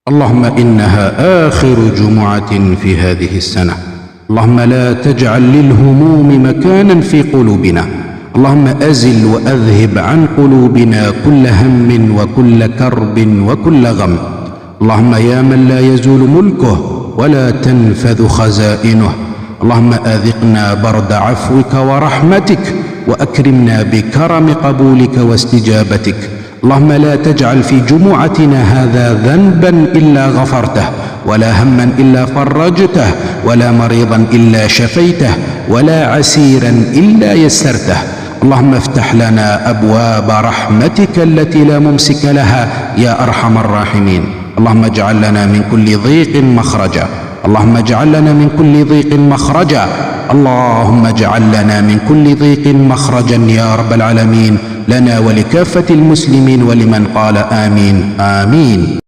اللهم إنها آخر جمعة في هذه السنة. اللهم لا تجعل للهموم مكانا في قلوبنا. اللهم أزل وأذهب عن قلوبنا كل هم وكل كرب وكل غم. اللهم يا من لا يزول ملكه ولا تنفذ خزائنه، اللهم أذقنا برد عفوك ورحمتك، وأكرمنا بكرم قبولك واستجابتك. اللهم لا تجعل في جمعتنا هذا ذنبا إلا غفرته، ولا هما إلا فرجته، ولا مريضا إلا شفيته، ولا عسيرا إلا يسرته. اللهم افتح لنا أبواب رحمتك التي لا ممسك لها يا أرحم الراحمين. اللهم اجعل لنا من كل ضيق مخرجا، اللهم اجعل لنا من كل ضيق مخرجا، اللهم اجعل لنا من كل ضيق مخرجا يا رب العالمين، لنا ولكافة المسلمين ولمن قال آمين آمين.